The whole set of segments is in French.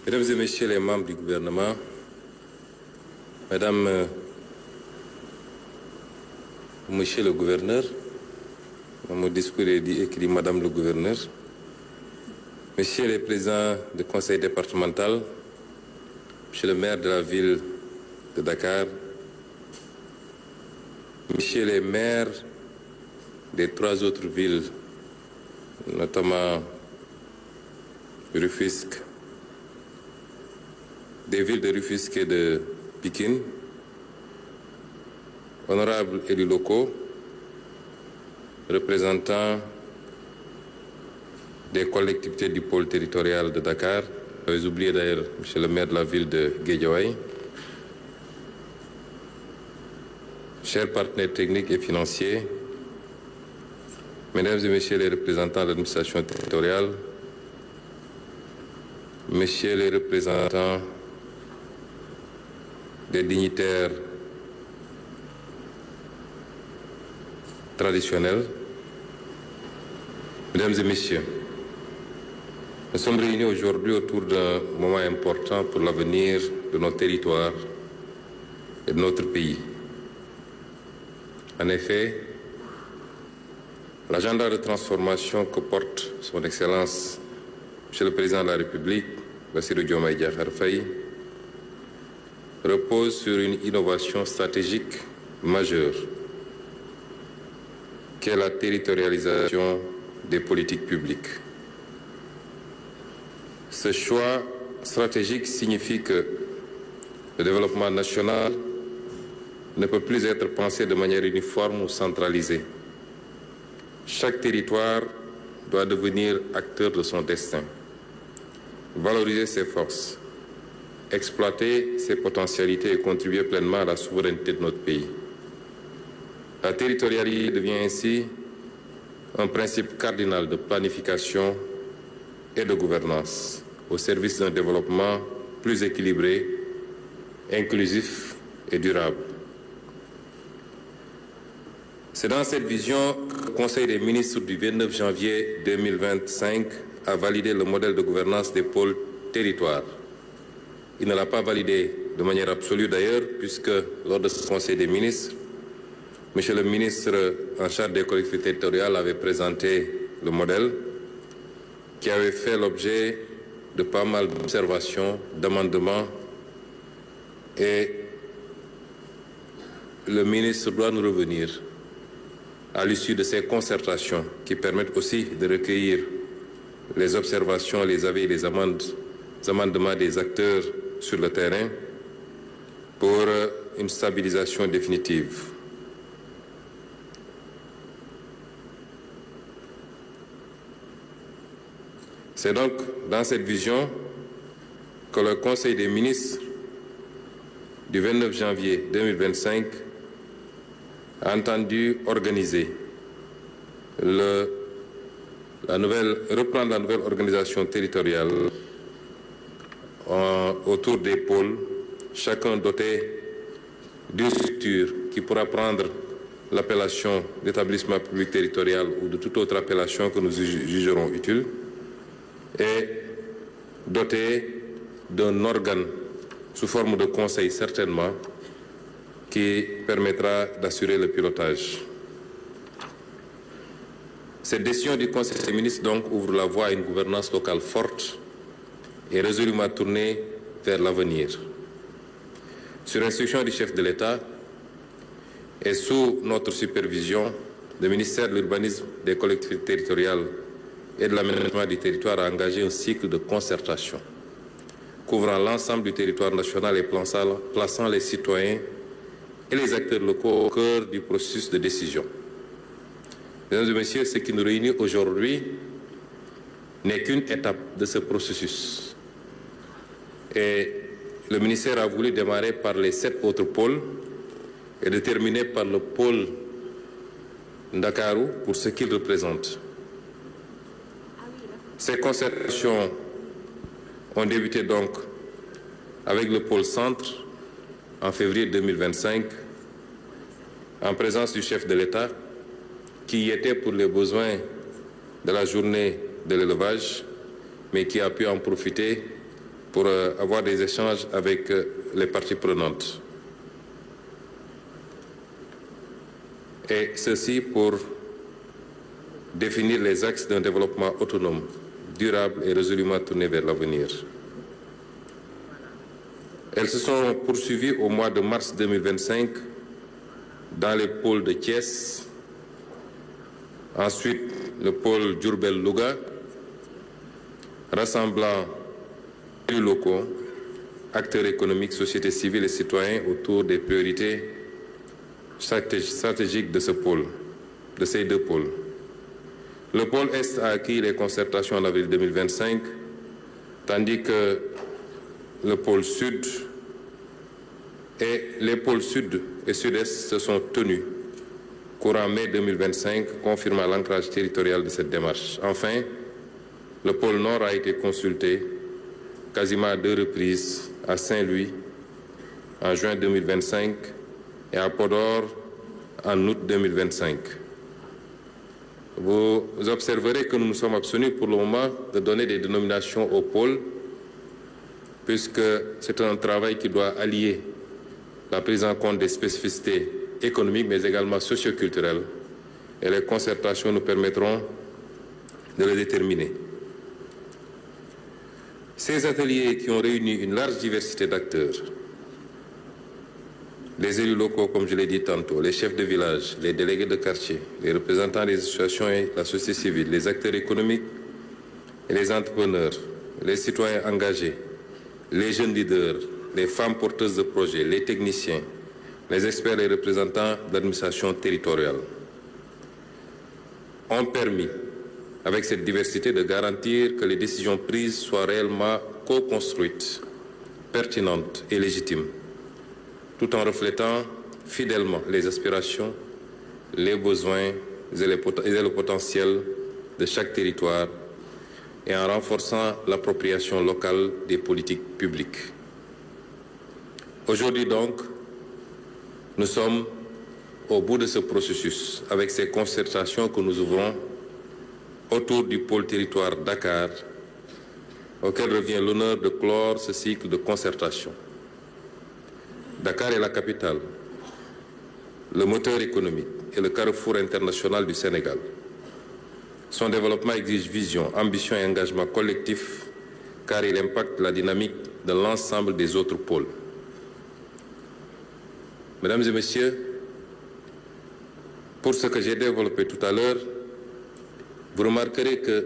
Mesdames et Messieurs les membres du gouvernement, Madame, Monsieur le gouverneur, dans mon discours est écrit Madame le gouverneur, Messieurs les présidents du conseil départemental, Monsieur le maire de la ville de Dakar, Messieurs les maires des 3 autres villes, notamment Rufisque, des villes de Rufisque et de Pikine, honorables élus locaux, représentants des collectivités du pôle territorial de Dakar, j'avais oublié d'ailleurs monsieur le maire de la ville de Guédiawaye, chers partenaires techniques et financiers, mesdames et messieurs les représentants de l'administration territoriale, messieurs les représentants des dignitaires traditionnels, mesdames et messieurs, nous sommes réunis aujourd'hui autour d'un moment important pour l'avenir de nos territoires et de notre pays. En effet, l'agenda de transformation que porte son Excellence, Monsieur le Président de la République, Bassirou Diomaye Diakhar Faye, repose sur une innovation stratégique majeure, qui est la territorialisation des politiques publiques. Ce choix stratégique signifie que le développement national ne peut plus être pensé de manière uniforme ou centralisée. Chaque territoire doit devenir acteur de son destin, valoriser ses forces, exploiter ses potentialités et contribuer pleinement à la souveraineté de notre pays. La territorialité devient ainsi un principe cardinal de planification et de gouvernance au service d'un développement plus équilibré, inclusif et durable. C'est dans cette vision que le Conseil des ministres du 29 janvier 2025 a validé le modèle de gouvernance des pôles territoires. Il ne l'a pas validé de manière absolue d'ailleurs, puisque lors de ce Conseil des ministres, Monsieur le ministre en charge des collectivités territoriales avait présenté le modèle qui avait fait l'objet de pas mal d'observations, d'amendements, et le ministre doit nous revenir à l'issue de ces concertations qui permettent aussi de recueillir les observations, les avis et les amendements des acteurs sur le terrain pour une stabilisation définitive. C'est donc dans cette vision que le Conseil des ministres du 29 janvier 2025 a entendu organiser reprendre la nouvelle organisation territoriale autour des pôles, chacun doté d'une structure qui pourra prendre l'appellation d'établissement public territorial ou de toute autre appellation que nous jugerons utile, et doté d'un organe sous forme de conseil certainement qui permettra d'assurer le pilotage. Cette décision du Conseil des ministres donc ouvre la voie à une gouvernance locale forte et résolument tournée vers l'avenir. Sur instruction du chef de l'État et sous notre supervision, le ministère de l'Urbanisme, des collectivités territoriales et de l'aménagement du territoire a engagé un cycle de concertation couvrant l'ensemble du territoire national et plaçant les citoyens et les acteurs locaux au cœur du processus de décision. Mesdames et messieurs, ce qui nous réunit aujourd'hui n'est qu'une étape de ce processus. Et le ministère a voulu démarrer par les 7 autres pôles et de terminer par le pôle Ndakarou pour ce qu'il représente. Ces concertations ont débuté donc avec le pôle centre en février 2025, en présence du chef de l'État, qui y était pour les besoins de la journée de l'élevage, mais qui a pu en profiter pour avoir des échanges avec les parties prenantes. Et ceci pour définir les axes d'un développement autonome, durable et résolument tourné vers l'avenir. Elles se sont poursuivies au mois de mars 2025 dans les pôles de Thiès, ensuite le pôle Diourbel-Louga, rassemblant élus locaux, acteurs économiques, sociétés civiles et citoyens autour des priorités stratégiques de ces deux pôles. Le pôle Est a acquis les concertations en avril 2025, tandis que le pôle Sud et les pôles Sud et Sud-Est se sont tenus courant mai 2025, confirmant l'ancrage territorial de cette démarche. Enfin, le pôle Nord a été consulté quasiment à 2 reprises à Saint-Louis en juin 2025 et à Podor en août 2025. Vous observerez que nous nous sommes abstenus pour le moment de donner des dénominations aux pôles, puisque c'est un travail qui doit allier la prise en compte des spécificités économiques, mais également socioculturelles, et les concertations nous permettront de les déterminer. Ces ateliers qui ont réuni une large diversité d'acteurs, les élus locaux, comme je l'ai dit tantôt, les chefs de village, les délégués de quartier, les représentants des associations et la société civile, les acteurs économiques et les entrepreneurs, les citoyens engagés, les jeunes leaders, les femmes porteuses de projets, les techniciens, les experts et les représentants d'administration territoriale ont permis, avec cette diversité, de garantir que les décisions prises soient réellement co-construites, pertinentes et légitimes, tout en reflétant fidèlement les aspirations, les besoins et le potentiel de chaque territoire et en renforçant l'appropriation locale des politiques publiques. Aujourd'hui donc, nous sommes au bout de ce processus avec ces concertations que nous ouvrons autour du pôle territoire Dakar, auquel revient l'honneur de clore ce cycle de concertation. Dakar est la capitale, le moteur économique et le carrefour international du Sénégal. Son développement exige vision, ambition et engagement collectif, car il impacte la dynamique de l'ensemble des autres pôles. Mesdames et messieurs, pour ce que j'ai développé tout à l'heure, vous remarquerez que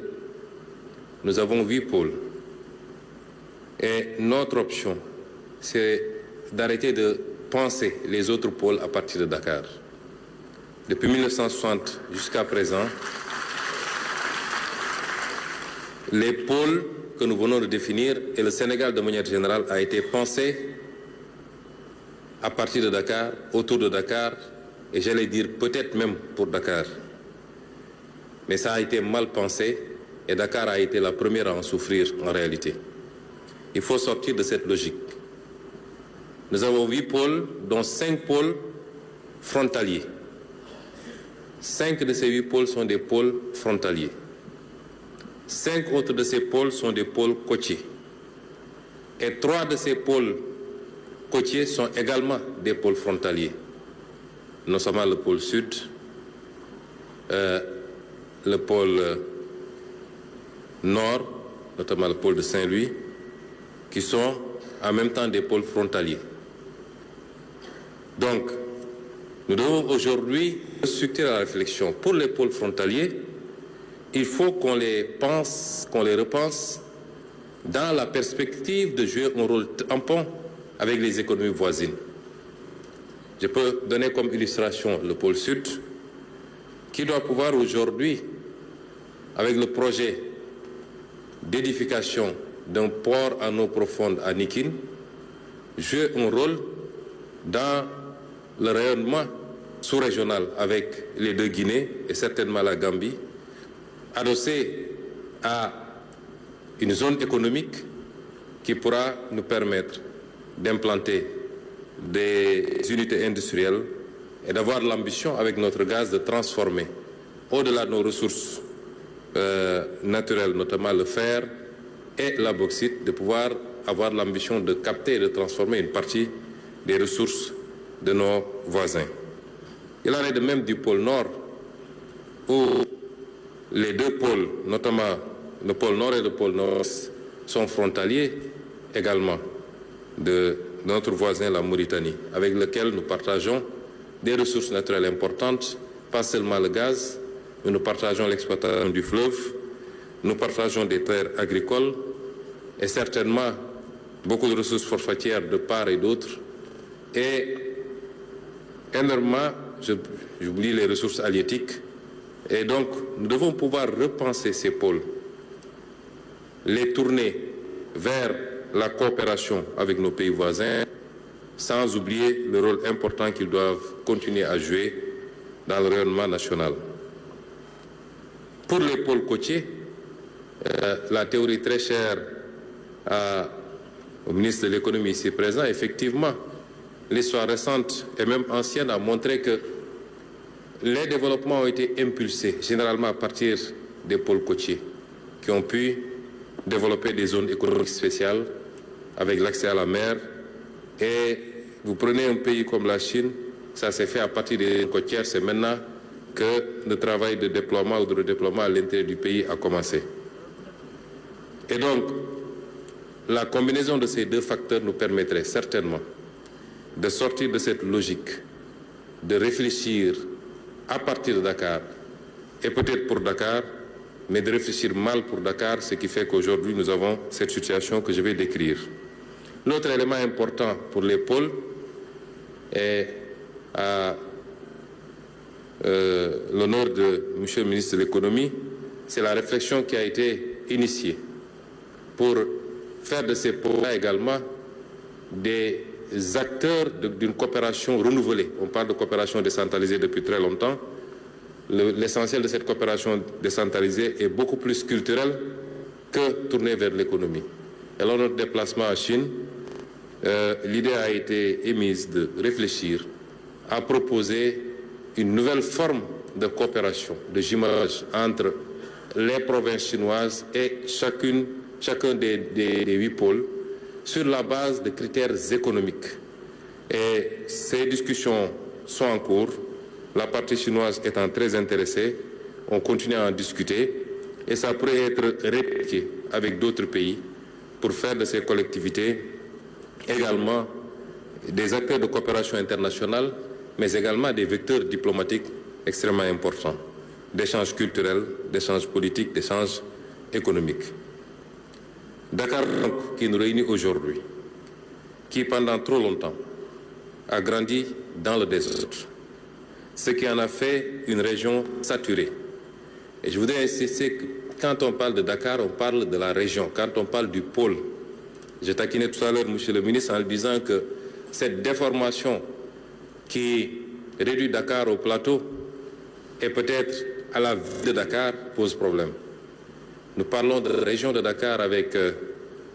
nous avons 8 pôles. Et notre option, c'est d'arrêter de penser les autres pôles à partir de Dakar. Depuis 1960 jusqu'à présent, les pôles que nous venons de définir et le Sénégal de manière générale a été pensé à partir de Dakar, autour de Dakar, et j'allais dire peut-être même pour Dakar. Mais ça a été mal pensé et Dakar a été la première à en souffrir en réalité. Il faut sortir de cette logique. Nous avons 8 pôles, dont 5 pôles frontaliers. 5 de ces 8 pôles sont des pôles frontaliers. 5 autres de ces pôles sont des pôles côtiers. Et 3 de ces pôles côtiers sont également des pôles frontaliers, notamment le pôle sud, le pôle nord, notamment le pôle de Saint-Louis, qui sont en même temps des pôles frontaliers. Donc, nous devons aujourd'hui structurer la réflexion. Pour les pôles frontaliers, il faut qu'on les pense, qu'on les repense dans la perspective de jouer un rôle tampon avec les économies voisines. Je peux donner comme illustration le pôle sud, qui doit pouvoir aujourd'hui, avec le projet d'édification d'un port en eau profonde à Nikin, jouer un rôle dans le rayonnement sous-régional avec les 2 Guinées et certainement la Gambie, adossé à une zone économique qui pourra nous permettre d'implanter des unités industrielles et d'avoir l'ambition avec notre gaz de transformer au-delà de nos ressources naturelles, notamment le fer et la bauxite, de pouvoir avoir l'ambition de capter et de transformer une partie des ressources de nos voisins. Il en est de même du pôle Nord, où les deux pôles, notamment le pôle Nord et le pôle Nord, sont frontaliers également de notre voisin, la Mauritanie, avec lequel nous partageons des ressources naturelles importantes, pas seulement le gaz, mais nous partageons l'exploitation du fleuve, nous partageons des terres agricoles et certainement beaucoup de ressources forfaitières de part et d'autre. Et énormément, j'oublie les ressources halieutiques. Et donc, nous devons pouvoir repenser ces pôles, les tourner vers la coopération avec nos pays voisins, sans oublier le rôle important qu'ils doivent continuer à jouer dans le rayonnement national. Pour les pôles côtiers, la théorie très chère au ministre de l'économie ici présent, effectivement, l'histoire récente et même ancienne a montré que les développements ont été impulsés généralement à partir des pôles côtiers qui ont pu développer des zones économiques spéciales avec l'accès à la mer. Et vous prenez un pays comme la Chine, ça s'est fait à partir des côtières, c'est maintenant que le travail de déploiement ou de redéploiement à l'intérieur du pays a commencé. Et donc, la combinaison de ces deux facteurs nous permettrait certainement de sortir de cette logique, de réfléchir à partir de Dakar, et peut-être pour Dakar, mais de réfléchir mal pour Dakar, ce qui fait qu'aujourd'hui nous avons cette situation que je vais décrire. L'autre élément important pour les pôles est à l'honneur de M. le ministre de l'économie, c'est la réflexion qui a été initiée pour faire de ces pôles-là également des acteurs d'une coopération renouvelée. On parle de coopération décentralisée depuis très longtemps. L'essentiel de cette coopération décentralisée est beaucoup plus culturel que tourné vers l'économie. Et lors de notre déplacement en Chine, l'idée a été émise de réfléchir à proposer une nouvelle forme de coopération, de jumelage entre les provinces chinoises et chacun des 8 pôles sur la base de critères économiques. Et ces discussions sont en cours. La partie chinoise étant très intéressée, on continue à en discuter et ça pourrait être répliqué avec d'autres pays pour faire de ces collectivités également des acteurs de coopération internationale, mais également des vecteurs diplomatiques extrêmement importants, d'échanges culturels, d'échanges politiques, d'échanges économiques. Dakar, donc, qui nous réunit aujourd'hui, qui pendant trop longtemps a grandi dans le désordre, ce qui en a fait une région saturée. Et je voudrais insister que quand on parle de Dakar, on parle de la région. Quand on parle du pôle, j'ai taquiné tout à l'heure M. le ministre en lui disant que cette déformation qui réduit Dakar au plateau et peut-être à la ville de Dakar pose problème. Nous parlons de la région de Dakar avec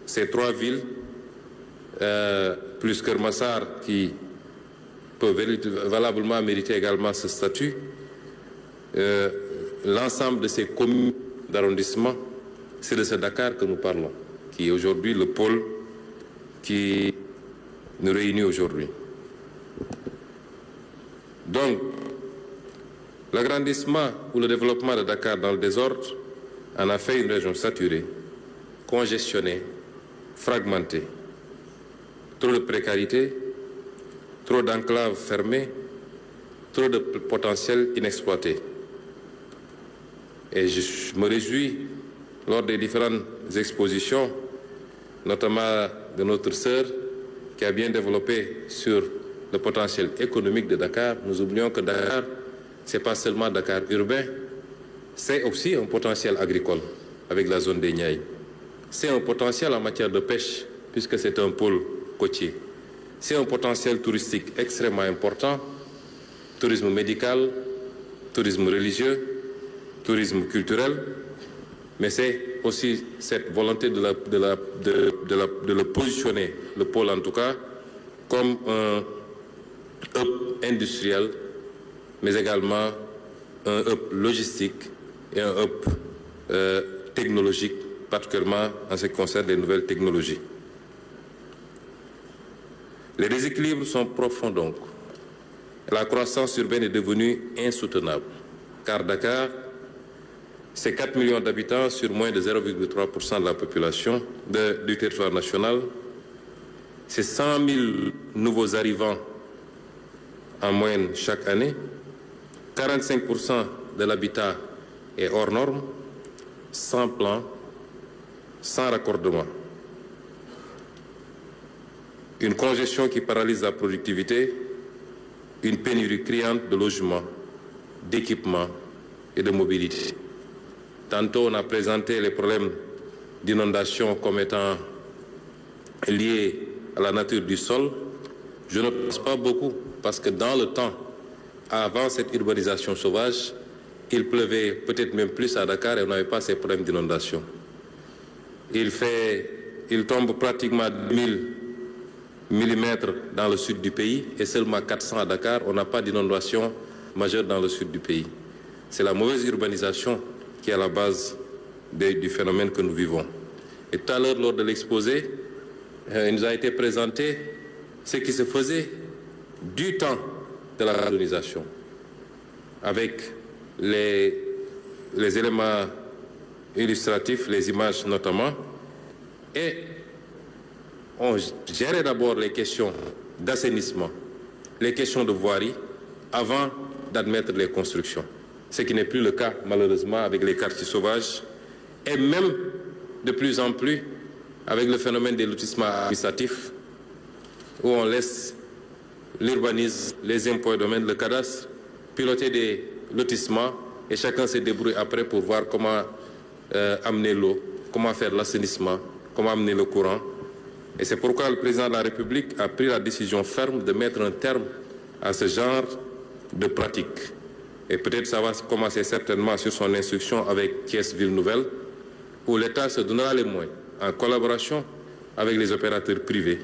ces 3 villes, plus Kermassar qui peut valablement mériter également ce statut. L'ensemble de ces communes d'arrondissement, c'est de ce Dakar que nous parlons, qui est aujourd'hui le pôle qui nous réunit aujourd'hui. Donc, l'agrandissement ou le développement de Dakar dans le désordre en a fait une région saturée, congestionnée, fragmentée. Trop de précarité, trop d'enclaves fermées, trop de potentiel inexploité. Et je me réjouis, lors des différentes expositions, notamment de notre sœur, qui a bien développé sur le potentiel économique de Dakar. Nous oublions que Dakar, ce n'est pas seulement Dakar urbain, c'est aussi un potentiel agricole avec la zone des Niayes. C'est un potentiel en matière de pêche, puisque c'est un pôle côtier. C'est un potentiel touristique extrêmement important, tourisme médical, tourisme religieux, tourisme culturel, mais c'est aussi cette volonté de le positionner, le pôle en tout cas, comme un hub industriel, mais également un hub logistique et un hub technologique, particulièrement en ce qui concerne les nouvelles technologies. Les déséquilibres sont profonds donc. La croissance urbaine est devenue insoutenable, car Dakar, c'est 4 millions d'habitants sur moins de 0,3% de la population du territoire national. C'est 100 000 nouveaux arrivants en moyenne chaque année. 45% de l'habitat est hors norme, sans plan, sans raccordement. Une congestion qui paralyse la productivité, une pénurie criante de logements, d'équipements et de mobilité. Tantôt, on a présenté les problèmes d'inondation comme étant liés à la nature du sol. Je ne pense pas beaucoup, parce que dans le temps, avant cette urbanisation sauvage, il pleuvait peut-être même plus à Dakar et on n'avait pas ces problèmes d'inondation. Il tombe pratiquement 1000 millimètres dans le sud du pays et seulement 400 à Dakar. On n'a pas d'inondation majeure dans le sud du pays. C'est la mauvaise urbanisation qui est à la base du phénomène que nous vivons. Et tout à l'heure, lors de l'exposé, il nous a été présenté ce qui se faisait du temps de la colonisation, avec les éléments illustratifs, les images notamment, et on gérait d'abord les questions d'assainissement, les questions de voirie, avant d'admettre les constructions. Ce qui n'est plus le cas, malheureusement, avec les quartiers sauvages, et même de plus en plus avec le phénomène des lotissements administratifs, où on laisse l'urbanisme, les impôts et domaines, le cadastre, piloter des lotissements, et chacun se débrouille après pour voir comment amener l'eau, comment faire l'assainissement, comment amener le courant. Et c'est pourquoi le président de la République a pris la décision ferme de mettre un terme à ce genre de pratiques. Et peut-être ça va commencer certainement sur son instruction avec Thiès Ville Nouvelle, où l'État se donnera les moyens, en collaboration avec les opérateurs privés,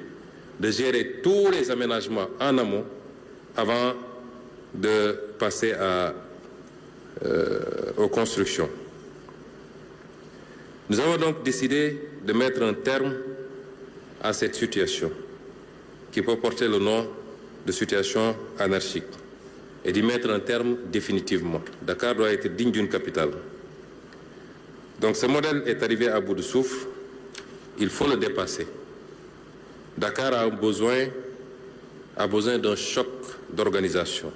de gérer tous les aménagements en amont avant de passer aux constructions. Nous avons donc décidé de mettre un terme à cette situation qui peut porter le nom de situation anarchique et d'y mettre un terme définitivement. Dakar doit être digne d'une capitale. Donc ce modèle est arrivé à bout de souffle, il faut le dépasser. Dakar a besoin d'un choc d'organisation,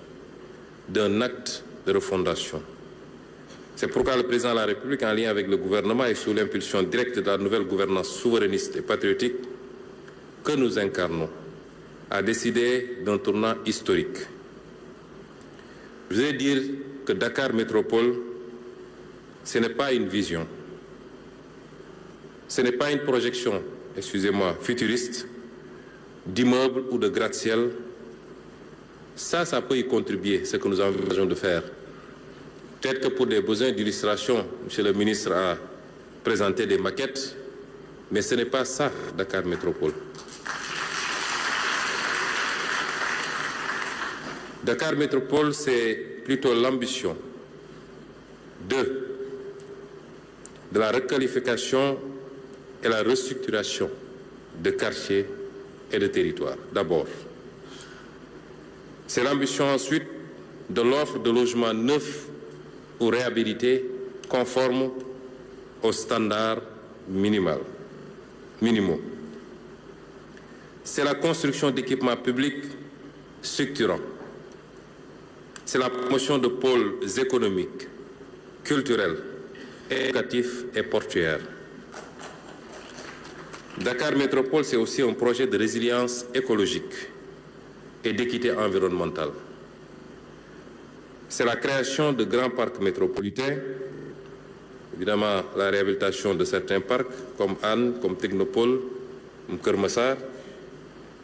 d'un acte de refondation. C'est pourquoi le président de la République, en lien avec le gouvernement et sous l'impulsion directe de la nouvelle gouvernance souverainiste et patriotique que nous incarnons, a décidé d'un tournant historique. Je voudrais dire que Dakar Métropole, ce n'est pas une vision, ce n'est pas une projection, excusez-moi, futuriste, d'immeubles ou de gratte-ciel. Ça peut y contribuer, ce que nous envisageons de faire. Peut-être que pour des besoins d'illustration, M. le ministre a présenté des maquettes, mais ce n'est pas ça, Dakar Métropole. Dakar Métropole, c'est plutôt l'ambition de la requalification et la restructuration de quartiers et de territoires, d'abord. C'est l'ambition ensuite de l'offre de logements neufs ou réhabilités conformes aux standards minimaux. C'est la construction d'équipements publics structurants. C'est la promotion de pôles économiques, culturels, éducatifs et portuaires. Dakar Métropole, c'est aussi un projet de résilience écologique et d'équité environnementale. C'est la création de grands parcs métropolitains, évidemment la réhabilitation de certains parcs comme Anne, comme Technopole, comme Kermassar.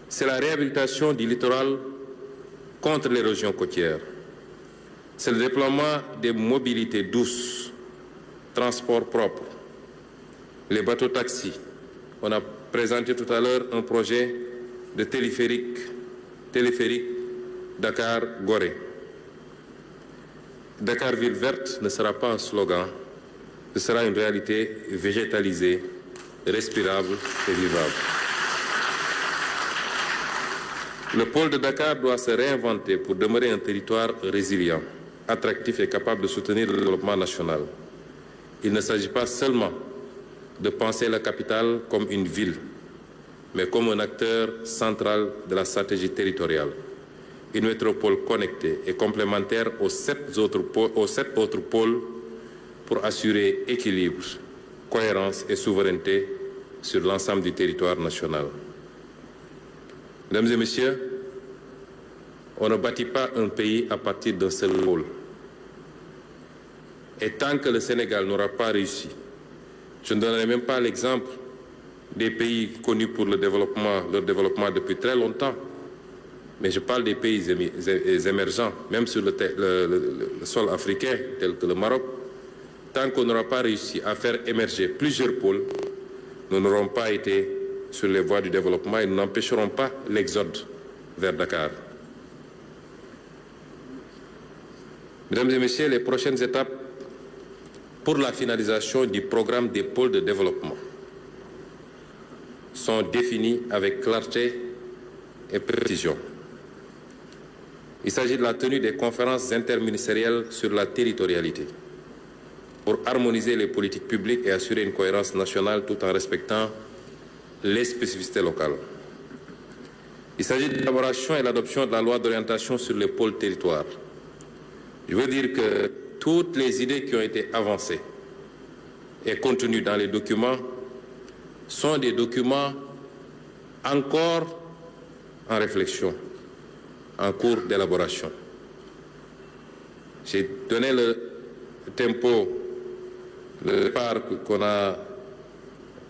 C'est la réhabilitation du littoral contre l'érosion côtière. C'est le déploiement des mobilités douces, transports propres, les bateaux-taxis. On a présenté tout à l'heure un projet de téléphérique Dakar-Gorée. Dakar Ville Verte ne sera pas un slogan, ce sera une réalité végétalisée, respirable et vivable. Le pôle de Dakar doit se réinventer pour demeurer un territoire résilient, attractif et capable de soutenir le développement national. Il ne s'agit pas seulement de penser la capitale comme une ville, mais comme un acteur central de la stratégie territoriale. Une métropole connectée et complémentaire aux sept autres pôles pour assurer équilibre, cohérence et souveraineté sur l'ensemble du territoire national. Mesdames et messieurs, on ne bâtit pas un pays à partir d'un seul pôle. Et tant que le Sénégal n'aura pas réussi, je ne donnerai même pas l'exemple des pays connus pour leur développement depuis très longtemps, mais je parle des pays émergents, même sur le sol africain, tel que le Maroc. Tant qu'on n'aura pas réussi à faire émerger plusieurs pôles, nous n'aurons pas été sur les voies du développement et nous n'empêcherons pas l'exode vers Dakar. Mesdames et messieurs, les prochaines étapes pour la finalisation du programme des pôles de développement sont définies avec clarté et précision. Il s'agit de la tenue des conférences interministérielles sur la territorialité pour harmoniser les politiques publiques et assurer une cohérence nationale tout en respectant les spécificités locales. Il s'agit de l'élaboration et l'adoption de la loi d'orientation sur les pôles territoires. Je veux dire que toutes les idées qui ont été avancées et contenues dans les documents sont des documents encore en réflexion, en cours d'élaboration. J'ai donné le tempo, le départ qu'on a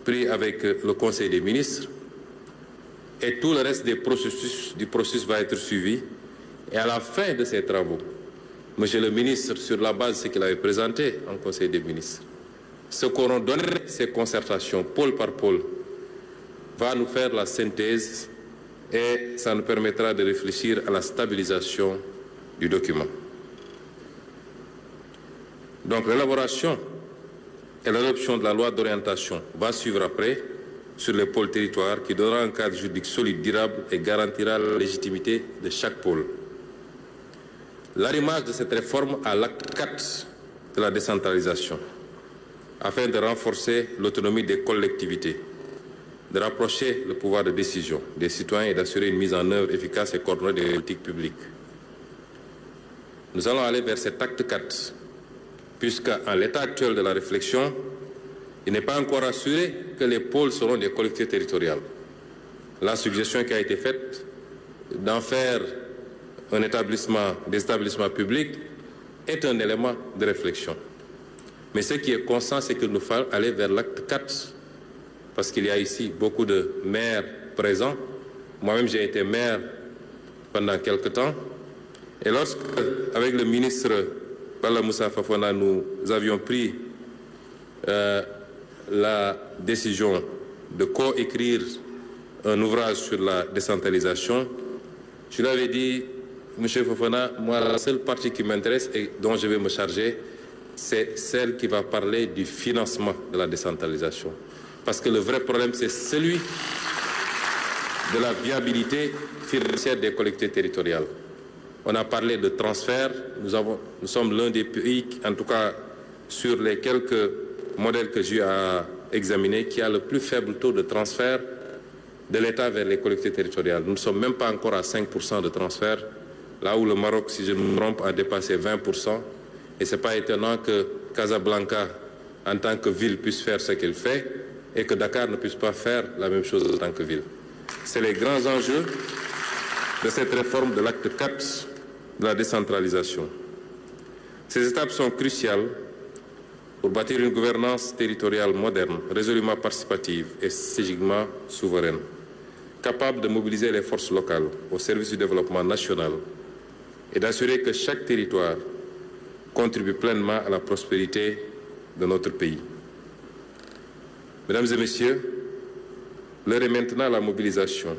pris avec le Conseil des ministres et tout le reste du processus va être suivi. Et à la fin de ces travaux, Monsieur le ministre, sur la base de ce qu'il avait présenté en Conseil des ministres, ce qu'auront donné ces concertations, pôle par pôle, va nous faire la synthèse et ça nous permettra de réfléchir à la stabilisation du document. Donc l'élaboration et l'adoption de la loi d'orientation va suivre après sur les pôles territoires qui donnera un cadre juridique solide, durable et garantira la légitimité de chaque pôle. L'arrimage de cette réforme à l'acte 4 de la décentralisation, afin de renforcer l'autonomie des collectivités, de rapprocher le pouvoir de décision des citoyens et d'assurer une mise en œuvre efficace et coordonnée des politiques publiques. Nous allons aller vers cet acte 4, puisqu'en l'état actuel de la réflexion, il n'est pas encore assuré que les pôles seront des collectivités territoriales. La suggestion qui a été faite d'en faire un établissement, des établissements publics est un élément de réflexion. Mais ce qui est constant, c'est qu'il nous faut aller vers l'acte 4, parce qu'il y a ici beaucoup de maires présents. Moi-même, j'ai été maire pendant quelque temps. Et lorsque, avec le ministre Bala Moussa Fofana, nous avions pris la décision de coécrire un ouvrage sur la décentralisation, je lui avais dit, Monsieur Fofana, moi, la seule partie qui m'intéresse et dont je vais me charger, c'est celle qui va parler du financement de la décentralisation. Parce que le vrai problème, c'est celui de la viabilité financière des collectivités territoriales. On a parlé de transfert. Nous sommes l'un des pays, en tout cas sur les quelques modèles que j'ai à examiner, qui a le plus faible taux de transfert de l'État vers les collectivités territoriales. Nous ne sommes même pas encore à 5% de transfert, là où le Maroc, si je ne me trompe, a dépassé 20%. Et ce n'est pas étonnant que Casablanca, en tant que ville, puisse faire ce qu'elle fait et que Dakar ne puisse pas faire la même chose en tant que ville. C'est les grands enjeux de cette réforme de l'acte 4 de la décentralisation. Ces étapes sont cruciales pour bâtir une gouvernance territoriale moderne, résolument participative et stratégiquement souveraine, capable de mobiliser les forces locales au service du développement national et d'assurer que chaque territoire contribue pleinement à la prospérité de notre pays. Mesdames et messieurs, l'heure est maintenant à la mobilisation,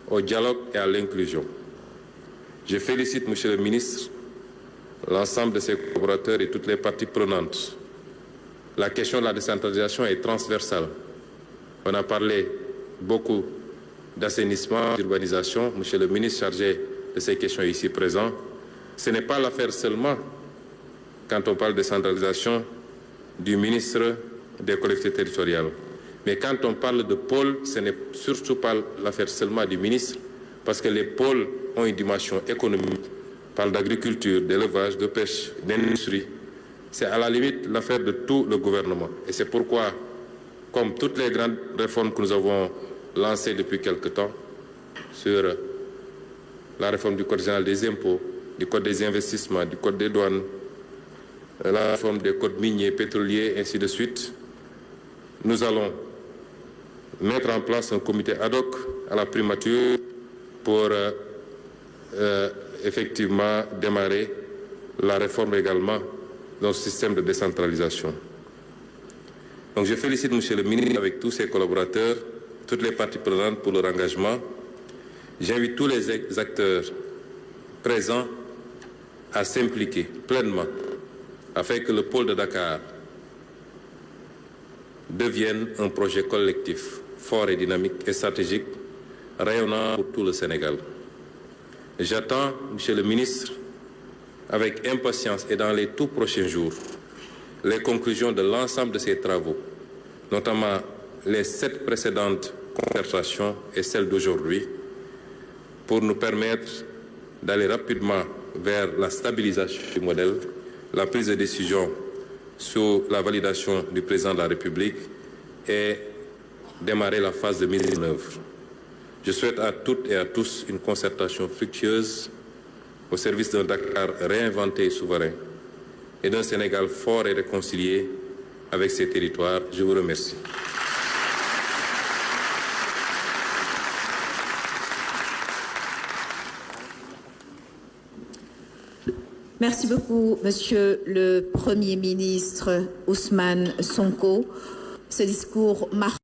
au dialogue et à l'inclusion. Je félicite, Monsieur le ministre, l'ensemble de ses collaborateurs et toutes les parties prenantes. La question de la décentralisation est transversale. On a parlé beaucoup d'assainissement, d'urbanisation, Monsieur le ministre chargé de ces questions ici présent, ce n'est pas l'affaire seulement, quand on parle de décentralisation, du ministre des collectivités territoriales. Mais quand on parle de pôle, ce n'est surtout pas l'affaire seulement du ministre, parce que les pôles ont une dimension économique, on parle d'agriculture, d'élevage, de pêche, d'industrie. C'est à la limite l'affaire de tout le gouvernement. Et c'est pourquoi, comme toutes les grandes réformes que nous avons lancées depuis quelque temps, sur la réforme du Code général des impôts, du Code des investissements, du Code des douanes, la réforme des codes miniers, pétroliers, ainsi de suite, nous allons mettre en place un comité ad hoc à la primature pour effectivement démarrer la réforme également de notre système de décentralisation. Donc je félicite Monsieur le ministre avec tous ses collaborateurs, toutes les parties prenantes pour leur engagement. J'invite tous les acteurs présents à s'impliquer pleinement afin que le pôle de Dakar devienne un projet collectif fort et dynamique et stratégique, rayonnant pour tout le Sénégal. J'attends, Monsieur le ministre, avec impatience et dans les tout prochains jours, les conclusions de l'ensemble de ces travaux, notamment les 7 précédentes concertations et celle d'aujourd'hui, pour nous permettre d'aller rapidement vers la stabilisation du modèle, la prise de décision sous la validation du président de la République et démarrer la phase de mise en œuvre. Je souhaite à toutes et à tous une concertation fructueuse au service d'un Dakar réinventé et souverain et d'un Sénégal fort et réconcilié avec ses territoires. Je vous remercie. Merci beaucoup, Monsieur le Premier ministre Ousmane Sonko. Ce discours marque